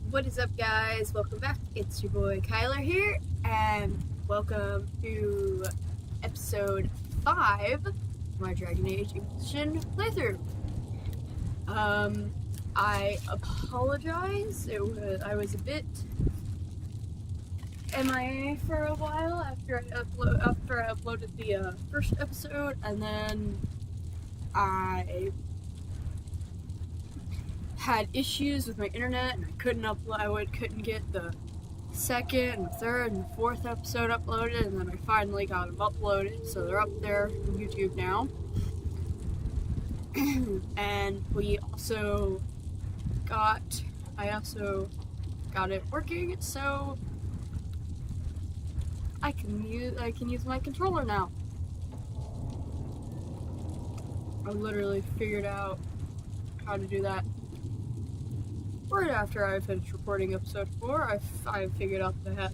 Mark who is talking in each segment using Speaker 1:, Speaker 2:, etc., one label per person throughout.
Speaker 1: What is up, guys? Welcome back. It's your boy Kyler here, and welcome to episode 5 of my Dragon Age Inquisition playthrough. I apologize. I was a bit MIA for a while after I uploaded the first episode, and then I had issues with my internet, and I couldn't get the second and third and fourth episode uploaded, and then I finally got them uploaded, so they're up there on YouTube now. And I also got it working, so I can use my controller now. I literally figured out how to do that. Right after I finished recording episode 4, I figured out that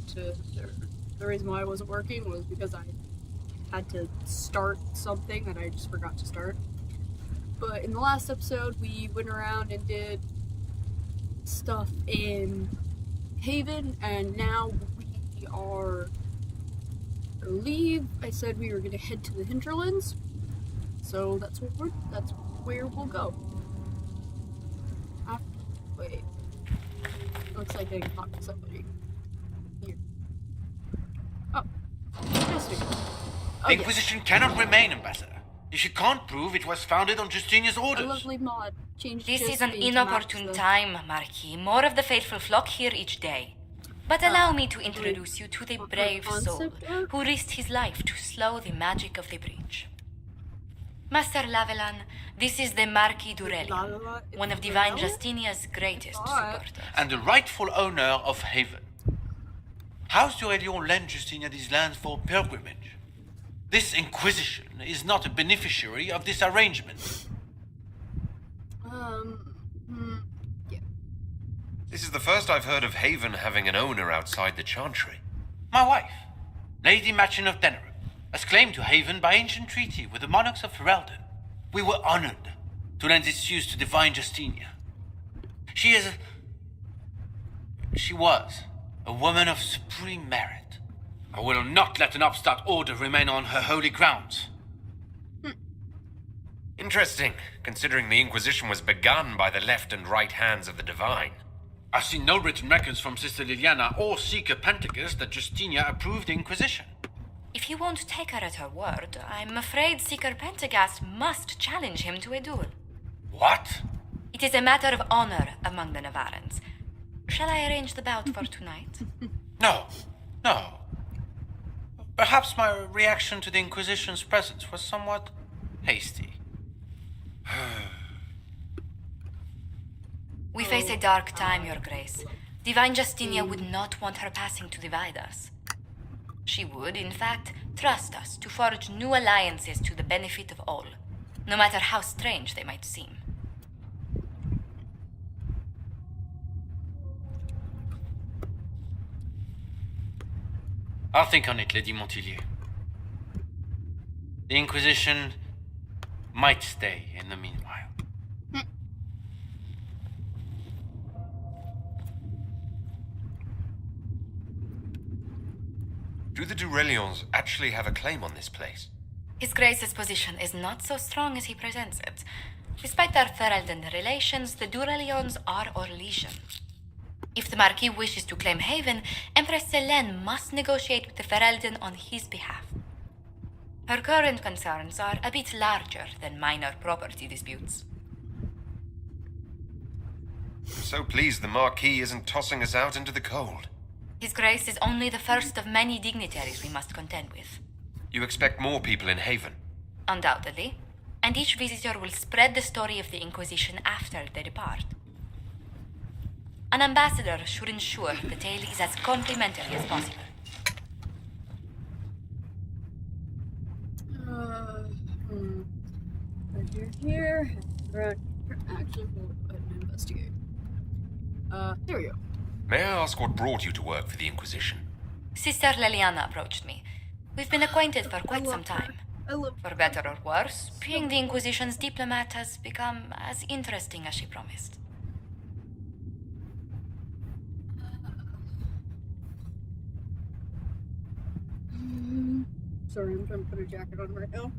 Speaker 1: the reason why it wasn't working was because I had to start something that I just forgot to start. But in the last episode, we went around and did stuff in Haven, and now we are I said we were going to head to the hinterlands, so that's where we'll go. Wait. Looks like I can talk to somebody. Here. Oh. Interesting.
Speaker 2: The Inquisition cannot remain, Ambassador. If you can't prove it was founded on Justinia's orders.
Speaker 1: A lovely mod.
Speaker 3: This is an inopportune time, Marquis. More of the faithful flock here each day. But allow me to introduce you to the brave soul who risked his life to slow the magic of the breach. Master Lavelan, this is the Marquis d'Aurelian, one of Divine Justinia's greatest supporters.
Speaker 2: And the rightful owner of Haven. House d'Aurelian lent Justinia these lands for pilgrimage. This Inquisition is not a beneficiary of this arrangement.
Speaker 1: Yeah.
Speaker 4: This is the first I've heard of Haven having an owner outside the Chantry.
Speaker 2: My wife, Lady Machin of Denerim, has claimed to Haven by ancient treaty with the monarchs of Ferelden. We were honored to lend its use to Divine Justinia. She was a woman of supreme merit. I will not let an upstart order remain on her holy grounds.
Speaker 4: Interesting, considering the Inquisition was begun by the left and right hands of the Divine.
Speaker 2: I've seen no written records from Sister Liliana or Seeker Pentagus that Justinia approved the Inquisition.
Speaker 3: If you won't take her at her word, I'm afraid Seeker Pentagast must challenge him to a duel.
Speaker 2: What?
Speaker 3: It is a matter of honor among the Navarrans. Shall I arrange the bout for tonight?
Speaker 2: No. Perhaps my reaction to the Inquisition's presence was somewhat hasty.
Speaker 3: We face a dark time, Your Grace. Divine Justinia would not want her passing to divide us. She would, in fact, trust us to forge new alliances to the benefit of all, no matter how strange they might seem.
Speaker 2: I'll think on it, Lady Montillier. The Inquisition might stay in the meanwhile.
Speaker 4: Do the d'Aurelians actually have a claim on this place?
Speaker 3: His Grace's position is not so strong as he presents it. Despite their Ferelden relations, the d'Aurelians are Orlesian. If the Marquis wishes to claim Haven, Empress Selene must negotiate with the Ferelden on his behalf. Her current concerns are a bit larger than minor property disputes.
Speaker 4: I'm so pleased the Marquis isn't tossing us out into the cold.
Speaker 3: His Grace is only the first of many dignitaries we must contend with.
Speaker 4: You expect more people in Haven?
Speaker 3: Undoubtedly. And each visitor will spread the story of the Inquisition after they depart. An ambassador should ensure the tale is as complimentary as possible.
Speaker 1: Right here. Actually, we'll go ahead and investigate. There we go.
Speaker 4: May I ask what brought you to work for the Inquisition?
Speaker 3: Sister Liliana approached me. We've been acquainted for quite some time. For better or worse, being the Inquisition's diplomat has become as interesting as she promised.
Speaker 1: Sorry, I'm trying to put a jacket on right now.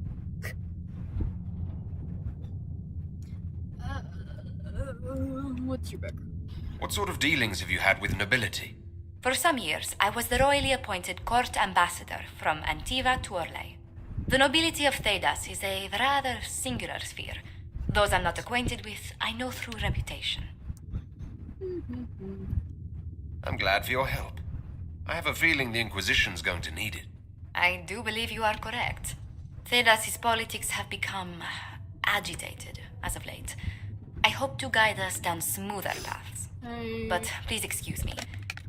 Speaker 1: What's your background?
Speaker 4: What sort of dealings have you had with nobility?
Speaker 3: For some years, I was the royally appointed court ambassador from Antiva to Orlais. The nobility of Thedas is a rather singular sphere. Those I'm not acquainted with, I know through reputation.
Speaker 4: I'm glad for your help. I have a feeling the Inquisition's going to need it.
Speaker 3: I do believe you are correct. Thedas' politics have become agitated as of late. I hope to guide us down smoother paths. But please excuse me.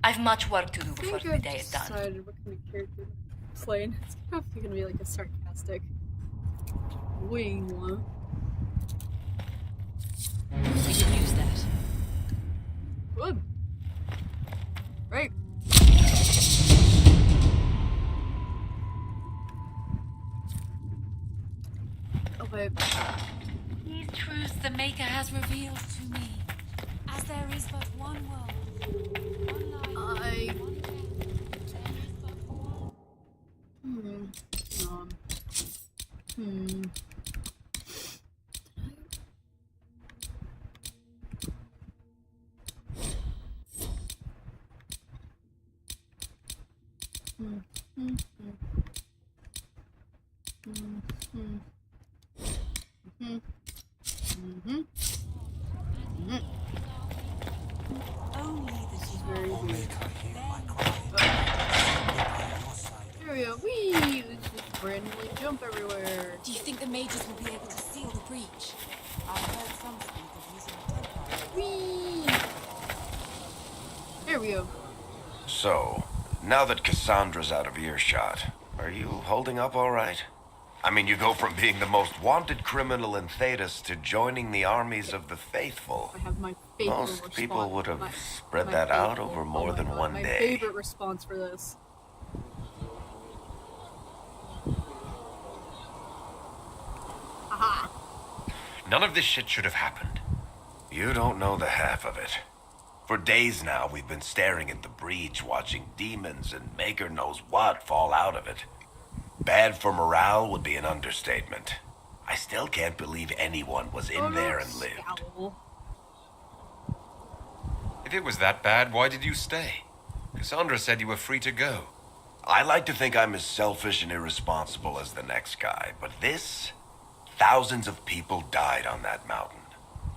Speaker 3: I've much work to do before the day is done.
Speaker 1: Decided what kind of character I'm playing. It's probably gonna be like a sarcastic wing one.
Speaker 5: We can use that.
Speaker 1: Good. Right. Okay.
Speaker 5: These truths the Maker has revealed to me. As there is but one world, one life, one death, there is but one.
Speaker 1: Hang on.
Speaker 5: Only the
Speaker 1: Very
Speaker 5: small.
Speaker 1: good. There we go. Whee! Let's just randomly jump everywhere.
Speaker 5: Do you think the mages will be able to seal the breach? I've heard some speak of using a
Speaker 1: Whee! There we go.
Speaker 6: So, now that Cassandra's out of earshot, are you holding up all right? I mean, you go from being the most wanted criminal in Thedas to joining the armies of the faithful.
Speaker 1: I have my favorite
Speaker 6: Most
Speaker 1: response.
Speaker 6: people would have
Speaker 1: My-
Speaker 6: spread
Speaker 1: my
Speaker 6: that out
Speaker 1: favorite-
Speaker 6: over
Speaker 1: oh
Speaker 6: more
Speaker 1: my
Speaker 6: than
Speaker 1: God,
Speaker 6: one
Speaker 1: my
Speaker 6: day.
Speaker 1: favorite response for this. Aha!
Speaker 4: None of this shit should have happened.
Speaker 6: You don't know the half of it. For days now, we've been staring at the breach, watching demons and Maker knows what fall out of it. Bad for morale would be an understatement. I still can't believe anyone was in there and lived.
Speaker 1: Scowl.
Speaker 4: If it was that bad, why did you stay? Cassandra said you were free to go.
Speaker 6: I like to think I'm as selfish and irresponsible as the next guy, but this... Thousands of people died on that mountain.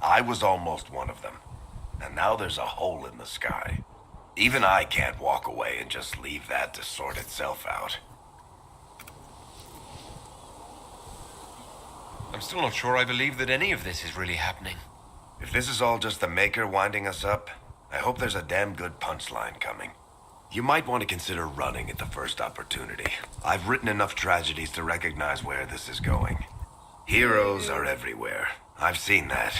Speaker 6: I was almost one of them. And now there's a hole in the sky. Even I can't walk away and just leave that to sort itself out.
Speaker 4: I'm still not sure I believe that any of this is really happening.
Speaker 6: If this is all just the Maker winding us up, I hope there's a damn good punchline coming. You might want to consider running at the first opportunity. I've written enough tragedies to recognize where this is going. Heroes are everywhere. I've seen that.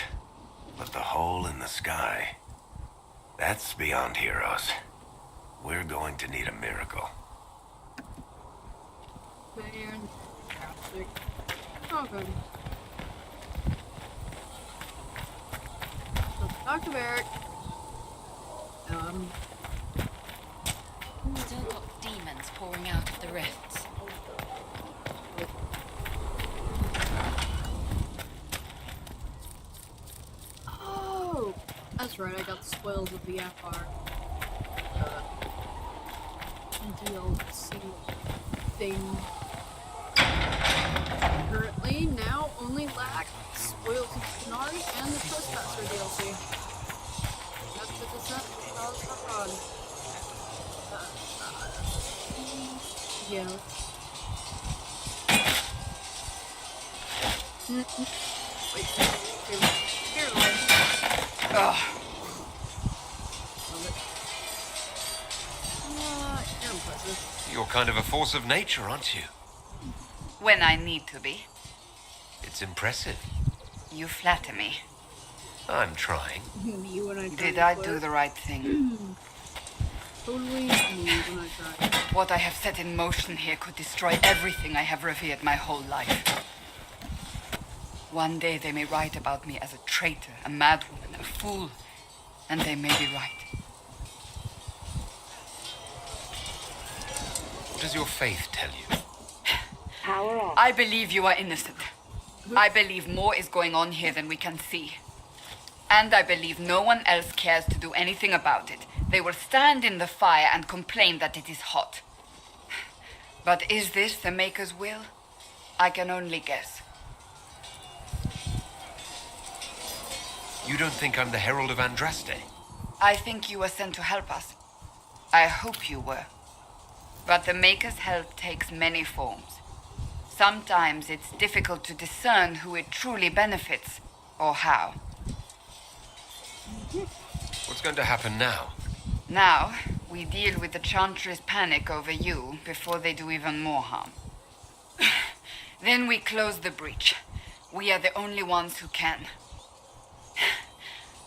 Speaker 6: But the hole in the sky, that's beyond heroes. We're going to need a miracle.
Speaker 1: Fantastic. Okay. So, Dr. Barrett.
Speaker 5: Still got demons pouring out of the rifts.
Speaker 1: Oh! That's right, I got the spoils of the FR. DLC thing. Currently, now only lack Spoils of Scenari and the Trespasser DLC. That's the descent of God. Yeah. Wait, here, love it. You're impressive.
Speaker 4: You're kind of a force of nature, aren't you?
Speaker 7: When I need to be.
Speaker 4: It's impressive.
Speaker 7: You flatter me.
Speaker 4: I'm trying.
Speaker 1: Me when I try
Speaker 7: Did
Speaker 1: to
Speaker 7: I
Speaker 1: flirt.
Speaker 7: do the right thing?
Speaker 1: Totally me when I try.
Speaker 7: What I have set in motion here could destroy everything I have revered my whole life. One day they may write about me as a traitor, a madwoman, a fool, and they may be right.
Speaker 4: What does your faith tell you?
Speaker 8: Power off.
Speaker 7: I believe you are innocent. I believe more is going on here than we can see. And I believe no one else cares to do anything about it. They will stand in the fire and complain that it is hot. But is this the Maker's will? I can only guess.
Speaker 4: You don't think I'm the Herald of Andraste?
Speaker 7: I think you were sent to help us. I hope you were. But the Maker's help takes many forms. Sometimes it's difficult to discern who it truly benefits, or how.
Speaker 4: What's going to happen now?
Speaker 7: Now, we deal with the Chantry's panic over you before they do even more harm. Then we close the breach. We are the only ones who can.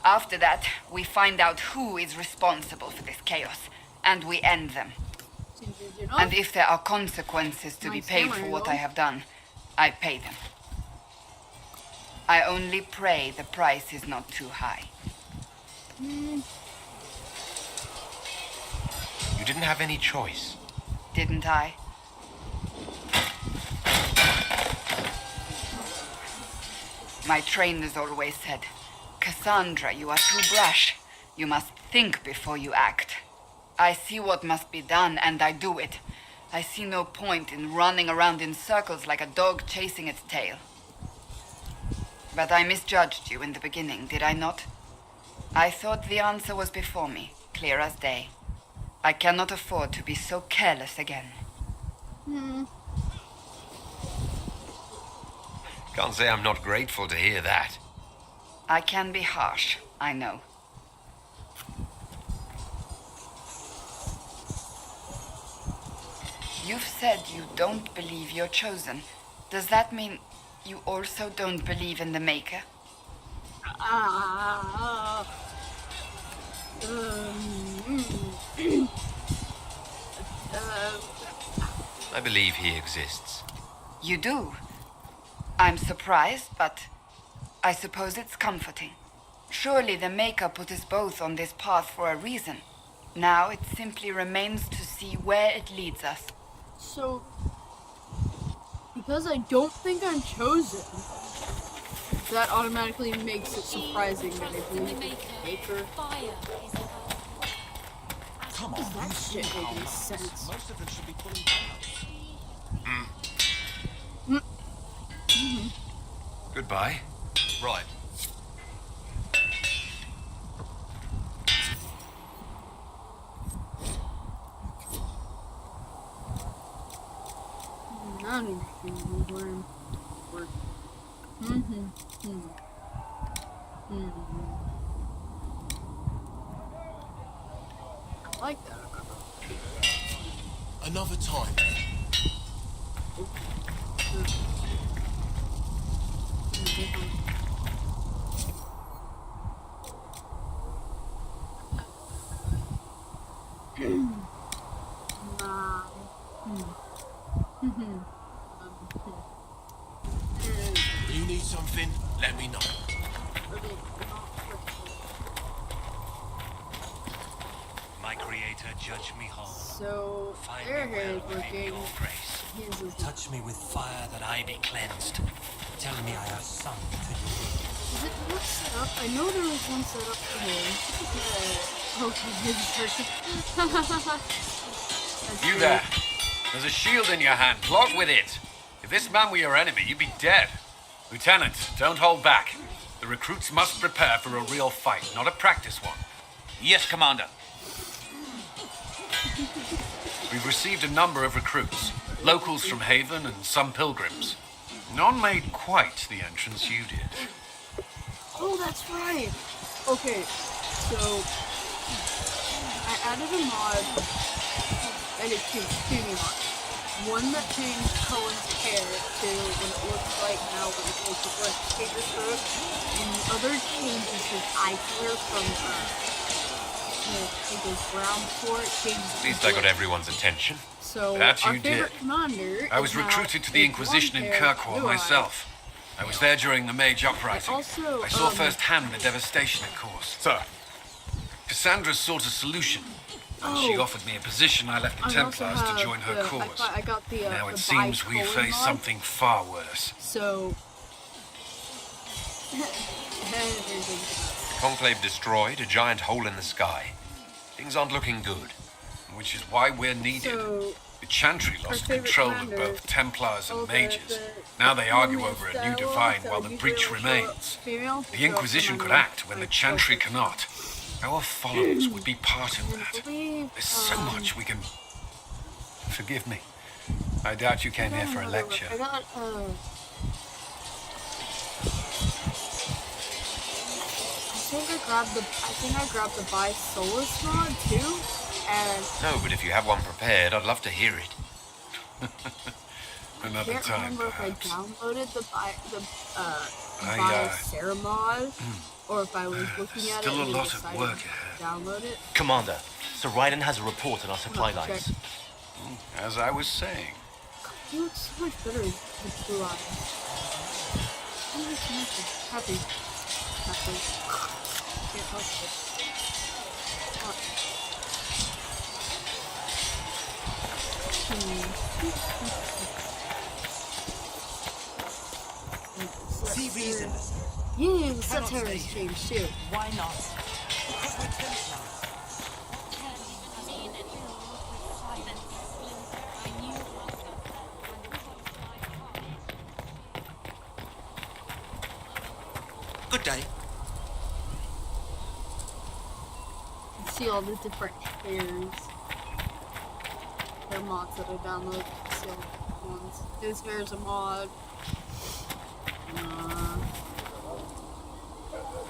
Speaker 7: After that, we find out who is responsible for this chaos, and we end them.
Speaker 1: Seems easy enough.
Speaker 7: And if there are consequences to be
Speaker 1: Nice
Speaker 7: paid
Speaker 1: hammer,
Speaker 7: for what
Speaker 1: though.
Speaker 7: I have done, I pay them. I only pray the price is not too high.
Speaker 4: You didn't have any choice.
Speaker 7: Didn't I? My trainers always said, Cassandra, you are too brash. You must think before you act. I see what must be done, and I do it. I see no point in running around in circles like a dog chasing its tail. But I misjudged you in the beginning, did I not? I thought the answer was before me, clear as day. I cannot afford to be so careless again.
Speaker 4: Can't say I'm not grateful to hear that.
Speaker 7: I can be harsh, I know. You've said you don't believe you're chosen. Does that mean you also don't believe in the Maker?
Speaker 1: Ah.
Speaker 4: I believe he exists.
Speaker 7: You do? I'm surprised, but I suppose it's comforting. Surely the Maker put us both on this path for a reason. Now it simply remains to see where it leads us.
Speaker 1: So, because I don't think I'm chosen, that automatically makes it surprising that I believe in the Maker.
Speaker 5: Fire is the
Speaker 1: How does that shit make any sense?
Speaker 9: Most of them should be pulling down.
Speaker 4: Goodbye.
Speaker 9: Right.
Speaker 1: Not interesting. Work. I like that.
Speaker 9: Another time. You need something? Let me know.
Speaker 10: My creator, judge me whole.
Speaker 1: So,
Speaker 10: Find
Speaker 1: their
Speaker 10: me
Speaker 1: hair
Speaker 10: well
Speaker 1: is
Speaker 10: within
Speaker 1: working.
Speaker 10: your grace.
Speaker 1: His is
Speaker 10: Touch me with fire that I be cleansed. Tell me I have sung to you.
Speaker 1: Is it not set up? I know there was one set up for him. Okay, his version.
Speaker 4: You there. There's a shield in your hand. Log with it. If this man were your enemy, you'd be dead. Lieutenant, don't hold back. The recruits must prepare for a real fight, not a practice one.
Speaker 2: Yes, Commander.
Speaker 4: We've received a number of recruits. Locals from Haven and some pilgrims. None made quite the entrance you did.
Speaker 1: Oh, that's right. Okay, so I added a mod, edit two mod. One that changed Cullen's hair to what it looks like now when it's like the breast skater throat, and the other changes his eye color from it goes brown before it changes.
Speaker 4: At least I got everyone's attention.
Speaker 1: So
Speaker 4: That
Speaker 1: our
Speaker 4: you
Speaker 1: favorite
Speaker 4: did.
Speaker 1: commander.
Speaker 4: I was
Speaker 1: is now
Speaker 4: recruited to the
Speaker 1: a
Speaker 4: Inquisition in
Speaker 1: blonde-haired
Speaker 4: Kirkwall
Speaker 1: blue eye.
Speaker 4: myself. I was there during the Mage Uprising.
Speaker 1: also,
Speaker 4: I saw firsthand the devastation it caused.
Speaker 9: Sir.
Speaker 4: Cassandra sought a solution. When she offered me a position, I left the
Speaker 1: I also
Speaker 4: Templars to
Speaker 1: have
Speaker 4: join her
Speaker 1: the-
Speaker 4: cause.
Speaker 1: I got the
Speaker 4: Now
Speaker 1: the
Speaker 4: it seems we
Speaker 1: bi-color
Speaker 4: face
Speaker 1: mod.
Speaker 4: something far worse.
Speaker 1: So.
Speaker 8: Conclave destroyed, a giant hole in the sky. Things aren't looking good.
Speaker 4: Which is why we're needed.
Speaker 1: So,
Speaker 4: The Chantry
Speaker 1: our
Speaker 4: lost
Speaker 1: favorite
Speaker 4: control of
Speaker 1: commander-
Speaker 4: both Templars and
Speaker 1: Oh, the-
Speaker 4: mages.
Speaker 1: the
Speaker 4: Now they argue
Speaker 1: romance
Speaker 4: over a new
Speaker 1: dialogue
Speaker 4: divine
Speaker 1: that
Speaker 4: while the
Speaker 1: usually
Speaker 4: breach
Speaker 1: only show up
Speaker 4: remains.
Speaker 1: female,
Speaker 4: The
Speaker 1: show up
Speaker 4: Inquisition could
Speaker 1: women,
Speaker 4: act when the
Speaker 1: like,
Speaker 4: Chantry
Speaker 1: focus.
Speaker 4: cannot. Our followers would be part of
Speaker 1: I
Speaker 4: that.
Speaker 1: believe,
Speaker 4: There's so much we can... Forgive me. I doubt you came here for a lecture.
Speaker 1: I got, I think I grabbed the Buy Solus mod too, and
Speaker 8: No, but if you have one prepared, I'd love to hear it.
Speaker 1: I
Speaker 4: Another
Speaker 1: can't
Speaker 4: time,
Speaker 1: remember
Speaker 4: perhaps.
Speaker 1: if I downloaded the
Speaker 4: I,
Speaker 1: Buy Sarah mod, or if I was looking at
Speaker 4: Still
Speaker 1: it
Speaker 4: a
Speaker 1: and
Speaker 4: lot of
Speaker 1: decided
Speaker 4: work
Speaker 1: to
Speaker 4: ahead.
Speaker 1: download it.
Speaker 10: Commander, Sir Ryden has a report on our supply
Speaker 1: Check.
Speaker 10: lines.
Speaker 4: As I was saying,
Speaker 1: He looks so much better with blue eyes. I'm just happy. Happy. Can't help it.
Speaker 10: See reason.
Speaker 1: Yeah, the Satire has changed too.
Speaker 10: Why not? Because we're Templars. Good day.
Speaker 1: You can see all the different hairs. Hair mods that I downloaded. See all the different ones. His hair is a mod.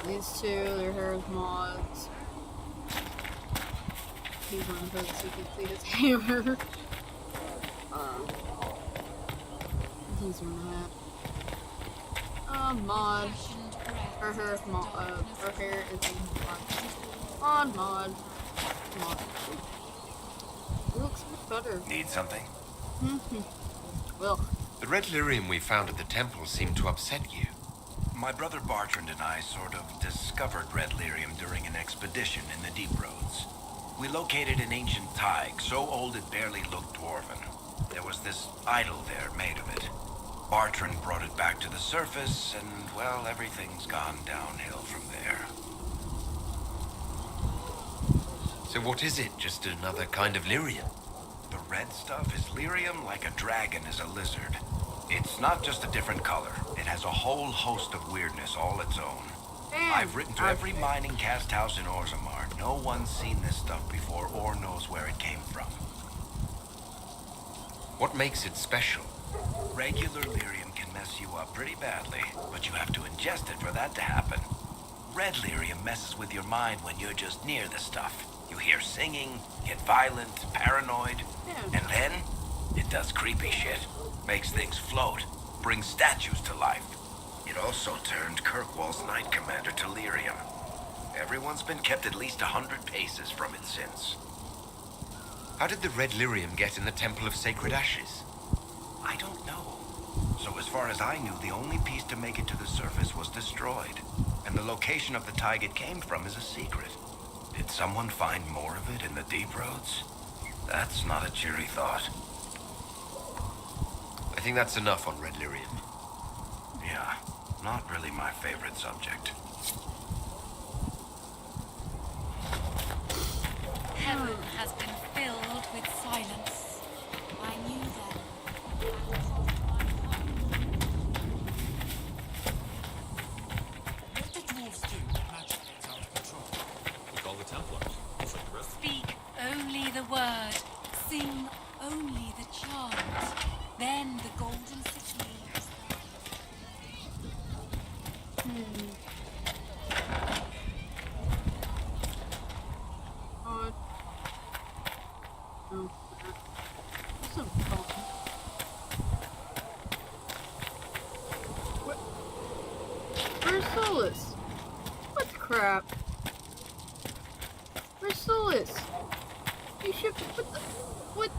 Speaker 1: These two, their hair is mods. He's on hood so you can see his hair. He's on that. Mod. Her hair is mod. Her hair is a mod. Mod. It looks much better.
Speaker 6: Need something?
Speaker 1: Well,
Speaker 8: The red lyrium we found at the temple seemed to upset you.
Speaker 6: My brother Bartrand and I sort of discovered red lyrium during an expedition in the deep roads. We located an ancient thaig, so old it barely looked dwarven. There was this idol there made of it. Bartrand brought it back to the surface, and, well, everything's gone downhill from there.
Speaker 8: So what is it? Just another kind of lyrium?
Speaker 6: The red stuff is lyrium like a dragon is a lizard. It's not just a different color. It has a whole host of weirdness all its own. I've written to every mining cast house in Orzammar. No one's seen this stuff before or knows where it came from.
Speaker 8: What makes it special?
Speaker 6: Regular lyrium can mess you up pretty badly, but you have to ingest it for that to happen. Red lyrium messes with your mind when you're just near the stuff. You hear singing, get violent, paranoid, and then it does creepy shit. Makes things float, brings statues to life. It also turned Kirkwall's Knight Commander to lyrium. Everyone's been kept at least 100 paces from it since.
Speaker 8: How did the red lyrium get in the Temple of Sacred Ashes?
Speaker 6: I don't know. So as far as I knew, the only piece to make it to the surface was destroyed. And the location of the thaig it came from is a secret. Did someone find more of it in the deep roads? That's not a cheery thought.
Speaker 8: I think that's enough on red lyrium.
Speaker 6: Yeah, not really my favorite subject.
Speaker 5: Heaven has been filled with silence. I knew that.
Speaker 10: What did dwarves do when magic gets out of control?
Speaker 9: We call the Templars. It's like the rest.
Speaker 5: Speak only the word. Sing only the chant. Then the golden city is
Speaker 1: mod. Oh, that's so fun. Where's Solus? What the crap? Where's Solus? You should. What?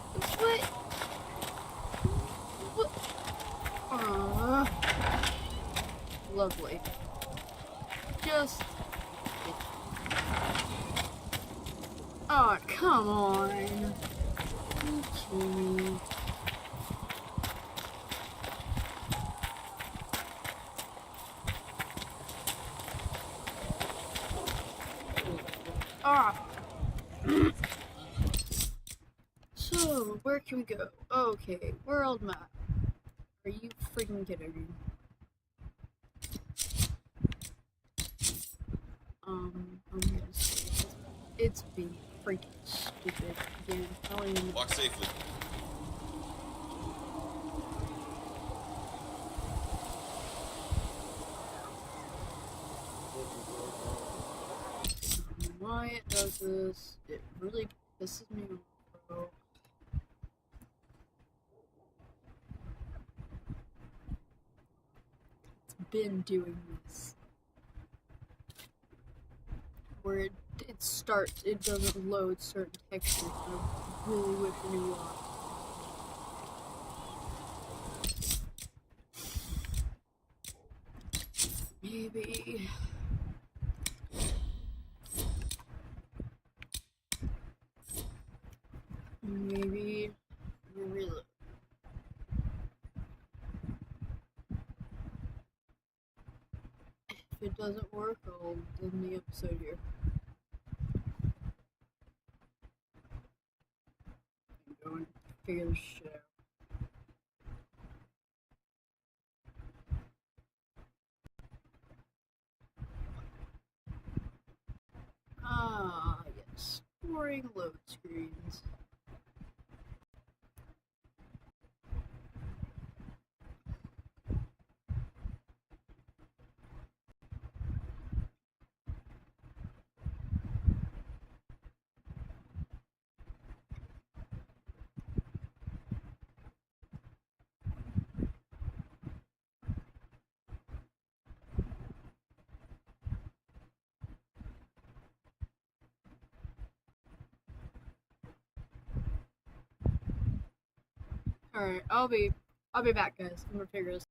Speaker 1: Lovely. Just. Oh, Come on. Okay. Ah. So, where can we go? Okay, world map. Are you freaking kidding me? I'm gonna say it's being freaking stupid again. I don't even.
Speaker 9: Walk safely.
Speaker 1: Why it does this? It really pisses me off, bro. It's been doing this. Where it starts, it doesn't load certain textures. I really wish I knew why. Maybe. Reload. If it doesn't work, I'll end the episode here. Go and figure this shit out. Ah, yes. Boring load screens. Alright, I'll be back, guys. I'm gonna figure this